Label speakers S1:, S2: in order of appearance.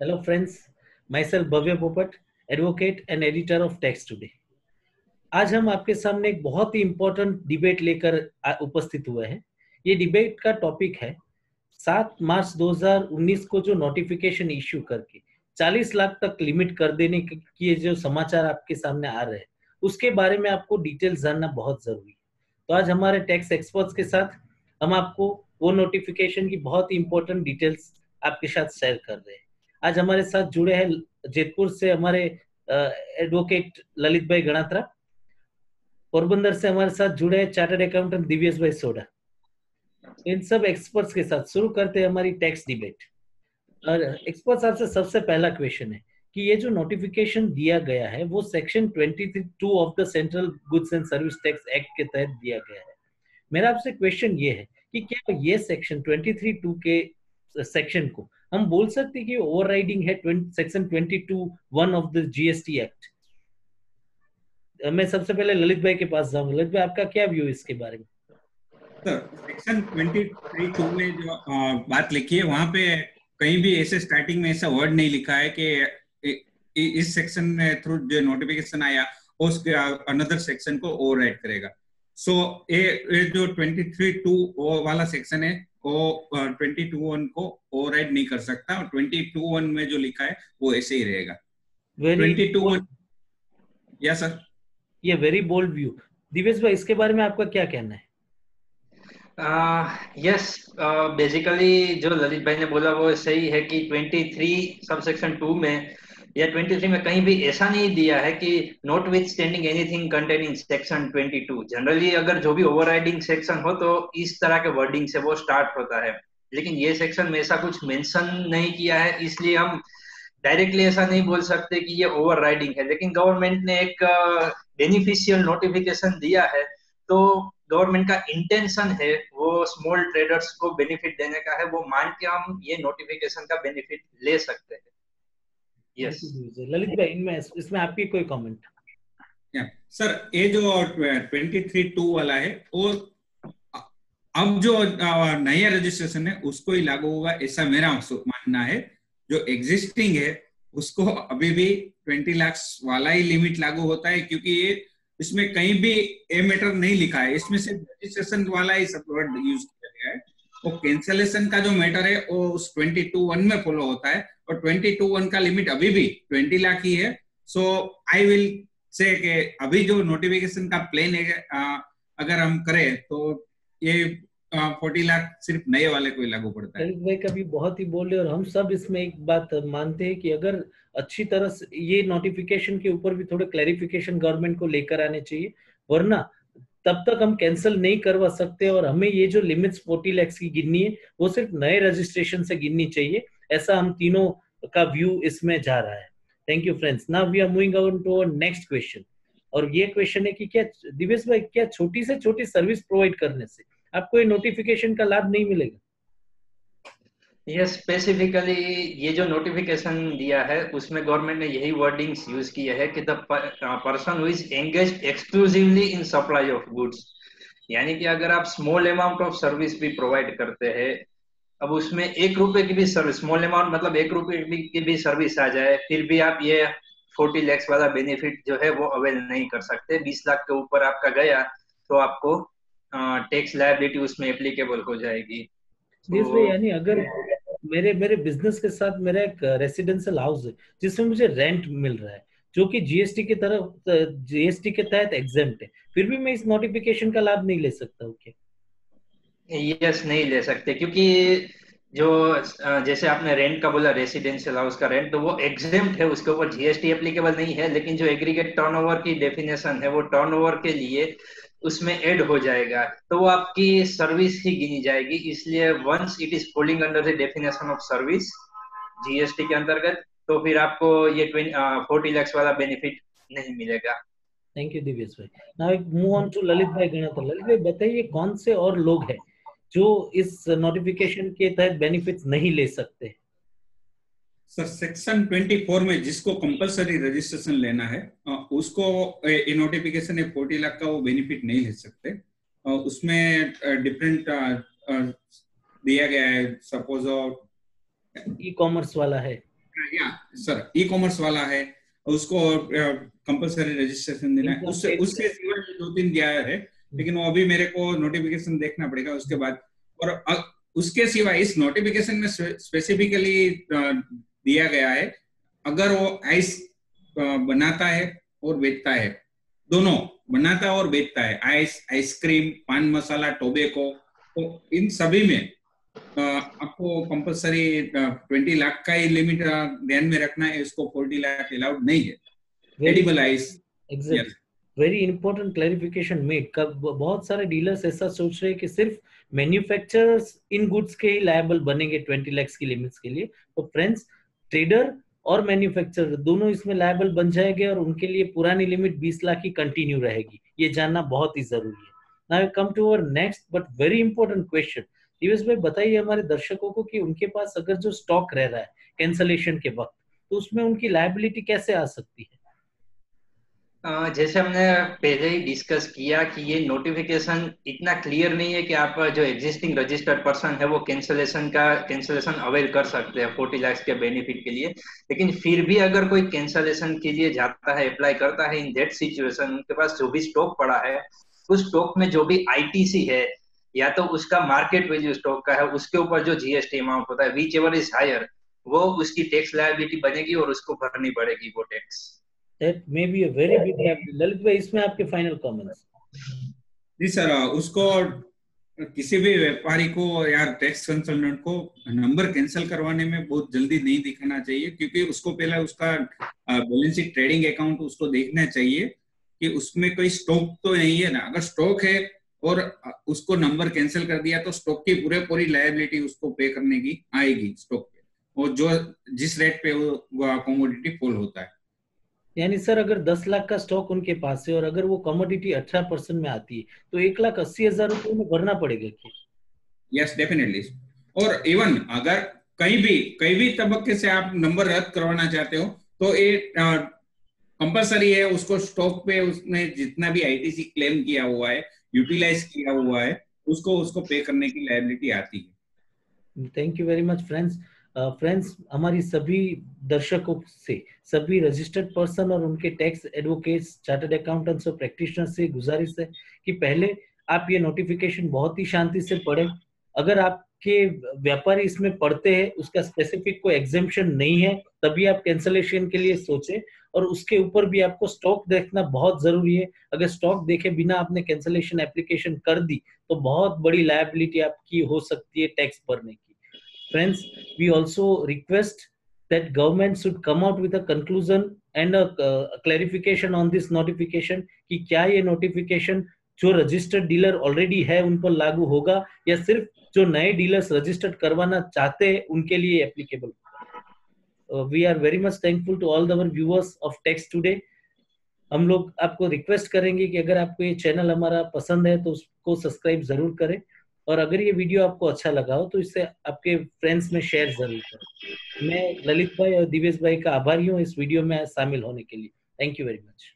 S1: Hello friends, myself Bhavya Popat, advocate and editor of Text Today. आज हम आपके सामने एक बहुत ही इम्पोर्टेंट डिबेट लेकर उपस्थित हुए हैं। ये डिबेट का टॉपिक है 7 मार्च 2019 को जो नोटिफिकेशन इश्यू करके 40 लाख तक लिमिट कर देने के जो समाचार आपके सामने आ रहे हैं, उसके बारे में आपको डिटेल्स जानना बहुत जरूरी है। तो आज हमारे टैक्स एक्सपर्ट्स के साथ हम आपको वो नोटिफिकेशन की बहुत ही इम्पोर्टेंट डिटेल्स आपके साथ शेयर कर रहे हैं। आज हमारे साथ जुड़े हैं जयपुर से हमारे एडवोकेट ललित भाई गणात्रा, पोरबंदर से हमारे साथ जुड़े हैं चार्टर्ड अकाउंटेंट दिव्येश भाई सोडा। इन सब एक्सपर्ट्स के साथ शुरू करते हैं हमारी टैक्स डिबेट। और एक्सपर्ट्स आपसे सबसे पहला क्वेश्चन है कि ये जो नोटिफिकेशन दिया गया है वो section 22 of the central goods and service tax act के तहत दिया गया है। मेरा आपसे क्वेश्चन ये है कि क्या ये सेक्शन 23(2) के सेक्शन को हम बोल सकते हैं कि ओवरराइडिंग है section 22(1) of the GST act. मैं सबसे पहले ललित भाई के पास जाऊंगा। ललित भाई, आपका क्या व्यू इसके बारे में?
S2: सर, सेक्शन 23(2) में जो बात लिखी है वहां पे कहीं भी ऐसे स्टार्टिंग में ऐसा वर्ड नहीं लिखा है कि इस सेक्शन में थ्रू जो नोटिफिकेशन आया उसके अनदर सेक्शन को ओवरराइड करेगा। सो ये जो 23(2) वाला सेक्शन है वो 22(1) को ओवरराइड नहीं कर सकता और 22(1) में जो लिखा है वो ऐसे ही रहेगा। 22(1) या सर,
S1: ये वेरी बोल्ड व्यू। दिवेश भाई, इसके बारे में आपका क्या कहना है?
S3: यस, बेसिकली जो ललित भाई ने बोला वो सही है कि 23 सबसेक्शन 2 में या 23 में कहीं भी ऐसा नहीं दिया है कि not with standing anything containing section 22। Generally अगर जो भी ओवरराइडिंग सेक्शन हो तो इस तरह के वर्डिंग से वो स्टार्ट होता है, लेकिन ये सेक्शन में ऐसा कुछ मेंशन नहीं किया है, इसलिए हम डायरेक्टली ऐसा नहीं बोल सकते कि ये ओवरराइडिंग है। लेकिन गवर्नमेंट ने एक बेनिफिशियल नोटिफिकेशन दिया है, तो गवर्नमेंट का इंटेंशन है वो स्मॉल ट्रेडर्स को बेनिफिट देने का है, वो मान के हम ये नोटिफिकेशन का बेनिफिट ले सकते हैं। यस
S1: ललित भाई, इनमें इसमें आपकी कोई कमेंट?
S2: सर, ये जो 23(2) वाला है वो अब जो नया रजिस्ट्रेशन है उसको ही लागू होगा, ऐसा मेरा मानना है। जो एग्जिस्टिंग है उसको अभी भी 20 लाख वाला ही लिमिट लागू होता है, क्योंकि ये इसमें कहीं भी ए मैटर नहीं लिखा है, इसमें सिर्फ रजिस्ट्रेशन वाला ही सब वर्ड यूज किया गया है। वो कैंसलेशन का जो मैटर है वो उस 22(1) में फॉलो होता है और 22(1) का लिमिट अभी भी 20 लाख ही है। सो आई विल से कि अभी जो नोटिफिकेशन का प्लान है अगर हम करें तो ये 40 लाख सिर्फ नए वाले को ही लागू पड़ता है।
S1: ललित भाई का भी बहुत ही बोल रहे, और हम सब इसमें एक बात मानते हैं कि अगर अच्छी तरह से ये नोटिफिकेशन के ऊपर भी थोड़े क्लैरिफिकेशन गवर्नमेंट को लेकर आने चाहिए, वरना तब तक हम कैंसिल नहीं करवा सकते। और हमें ये जो लिमिट्स 40 लाख की गिननी है वो सिर्फ नए रजिस्ट्रेशन से गिननी चाहिए, ऐसा हम तीनों का व्यू इसमें जा रहा है। Thank you friends. Now we are moving on to our next question. और ये क्वेश्चन है कि क्या दिवेश भाई, क्या छोटी से छोटी सर्विस प्रोवाइड करने से आपको ये नोटिफिकेशन का लाभ नहीं मिलेगा?
S3: यस, स्पेसिफिकली ये जो नोटिफिकेशन दिया है उसमें गवर्नमेंट ने यही वर्डिंग्स यूज किए है कि the person who is engaged exclusively in supply of goods. यानी कि अगर आप स्मॉल अमाउंट ऑफ सर्विस भी प्रोवाइड करते हैं, अब उसमें 1 रुपए की भी सर्विस, स्मॉल अमाउंट मतलब 1 रुपए की भी सर्विस आ जाए, फिर भी आप ये 40 लाख वाला बेनिफिट जो है वो अवेल नहीं कर सकते। 20 लाख के ऊपर आपका गया तो आपको टैक्स लायबिलिटी उसमें एप्लीकेबल हो जाएगी।
S1: दिस वे, यानी अगर मेरे मेरे बिजनेस के साथ मेरा एक रेसिडेंशियल हाउस है जिसमें मुझे रेंट मिल रहा है, जो कि जीएसटी के तहत एग्जेम्प्ट है, फिर भी मैं इस नोटिफिकेशन का लाभ नहीं ले सकता हूँ क्या?
S3: यस, नहीं ले सकते, क्योंकि जो जैसे आपने रेंट का बोला, रेसिडेंशियल हाउस का रेंट, तो वो एग्जेम्प्ट है, उसके ऊपर जीएसटी एप्लीकेबल नहीं है। लेकिन जो एग्रीगेट टर्नओवर की डेफिनेशन है वो टर्नओवर के लिए उसमें ऐड हो जाएगा, तो वो आपकी सर्विस ही गिनी जाएगी। इसलिए once it is falling under the definition of service GST के अंतर्गत, तो फिर आपको ये 40 लाख वाला बेनिफिट नहीं मिलेगा।
S1: थैंक यू दिव्येश भाई। Now move on to Lalit भाई गणातर। ललित भाई, बताइए कौन से और लोग हैं जो इस नोटिफिकेशन के तहत बेनिफिट्स नहीं ले सकते?
S2: सर, सेक्शन 24 में जिसको कंपलसरी रजिस्ट्रेशन लेना है उसको ये नोटिफिकेशन 40 लाख का वो बेनिफिट नहीं ले सकते। उसमें डिफरेंट दिया गया है। सपोज
S1: ई कॉमर्स वाला है,
S2: या सर ई कॉमर्स वाला है, उसको कंपलसरी रजिस्ट्रेशन देना है। उसके सिवा 2-3 दिया है, लेकिन वो अभी मेरे को नोटिफिकेशन देखना पड़ेगा उसके बाद। और उसके सिवा इस नोटिफिकेशन में स्पेसिफिकली दिया गया है, अगर वो आइस बनाता है और बेचता है, दोनों बनाता है और बेचता है, आइस, आइसक्रीम, पान मसाला, टोबैको, तो इन सभी में आपको कंपलसरी 20 लाख का ही लिमिट ध्यान में रखना है। इसको 40 लाख अलाउड नहीं है। Edible ice,
S1: exactly, very important clarification made. बहुत सारे डीलर्स ऐसा सोच रहे हैं कि सिर्फ मैन्युफैक्चरर्स इन गुड्स के ही लायबल बनेंगे 20 लाख की लिमिट्स के लिए। तो फ्रेंड्स, ट्रेडर और मैन्युफैक्चरर दोनों इसमें लायबल बन जाएंगे और उनके लिए पुरानी लिमिट 20 लाख की कंटिन्यू रहेगी। ये जानना बहुत ही जरूरी है। Now come to our next but very important question. Divesh भाई, बताइए हमारे दर्शकों को कि उनके पास अगर जो स्टॉक रह रहा है कैंसलेशन के वक्त, तो उसमें उनकी लायबिलिटी कैसे आ सकती है?
S3: जैसे हमने पहले ही डिस्कस किया कि ये नोटिफिकेशन इतना क्लियर नहीं है कि आप जो एग्जिस्टिंग रजिस्टर्ड पर्सन है वो कैंसलेशन अवेल कर सकते हैं 40 लाख के बेनिफिट के लिए। लेकिन फिर भी अगर कोई कैंसलेशन के लिए जाता है, अप्लाई करता है, इन दैट सिचुएशन उनके पास जो भी स्टॉक पड़ा है, उस स्टॉक में जो भी आईटीसी है या तो उसका मार्केट वैल्यू स्टॉक का है, उसके ऊपर जो जीएसटी अमाउंट होता है, विच एवर इज हायर, वो उसकी टैक्स लायबिलिटी बनेगी और उसको भरनी पड़ेगी वो tax.
S1: That may be a very big liability. Lalit भाई, इसमें आपके फाइनल कमेंट्स?
S2: जी सर, उसको किसी भी व्यापारी को या टैक्स कंसल्टेंट को नंबर कैंसिल करवाने में बहुत जल्दी नहीं दिखाना चाहिए, क्योंकि उसको पहले उसका बैलेंस शीट, ट्रेडिंग अकाउंट उसको देखना चाहिए कि उसमें कोई स्टॉक तो नहीं है ना। अगर स्टॉक है और उसको नंबर कैंसिल कर दिया तो स्टॉक की पूरी लायबिलिटी उसको पे करने की आएगी स्टॉक पे, और जो जिस रेट पे वो कमोडिटी फॉल होता है।
S1: यानी सर, अगर 10 लाख का स्टॉक उनके पास है और अगर वो कमोडिटी 18% में आती है तो 1,80,000 रुपए में भरना पड़ेगा क्या?
S2: Yes, definitely. और इवन अगर कहीं भी तबक्के से आप नंबर रद्द करवाना चाहते हो तो ये कंपलसरी है, उसको स्टॉक पे उसने जितना भी आईटीसी क्लेम किया हुआ है, यूटिलाइज किया हुआ है, उसको पे करने की लायबिलिटी आती है।
S1: Thank you very much friends. Friends, हमारी सभी दर्शकों से, सभी रजिस्टर्ड पर्सन और उनके टैक्स एडवोकेट्स, चार्टर्ड अकाउंटेंट्स और प्रैक्टिशनर से गुजारिश है कि पहले आप ये नोटिफिकेशन बहुत ही शांति से पढ़ें। अगर आपके व्यापारी इसमें पढ़ते हैं, उसका स्पेसिफिक कोई एग्जेम्पशन नहीं है, तभी आप कैंसलेशन के लिए सोचें। और उसके ऊपर भी आपको स्टॉक देखना बहुत जरूरी है। अगर स्टॉक देखे बिना आपने कैंसलेशन एप्लीकेशन कर दी तो बहुत बड़ी लायबिलिटी आपकी हो सकती है टैक्स भरने की। Friends, we also request that government should come out with a conclusion and a clarification on this notification कि क्या ये notification जो रजिस्टर्ड डीलर ऑलरेडी है उन पर लागू होगा या सिर्फ जो नए डीलर्स रजिस्टर्ड करवाना चाहते हैं उनके लिए applicable. We are very much thankful to all our viewers of tax today. हम लोग आपको रिक्वेस्ट करेंगे कि अगर आपको ये चैनल हमारा पसंद है तो उसको सब्सक्राइब जरूर करें, और अगर ये वीडियो आपको अच्छा लगा हो तो इससे आपके फ्रेंड्स में शेयर जरूर करें। मैं ललित भाई और दिवेश भाई का आभारी हूँ इस वीडियो में शामिल होने के लिए। Thank you very much.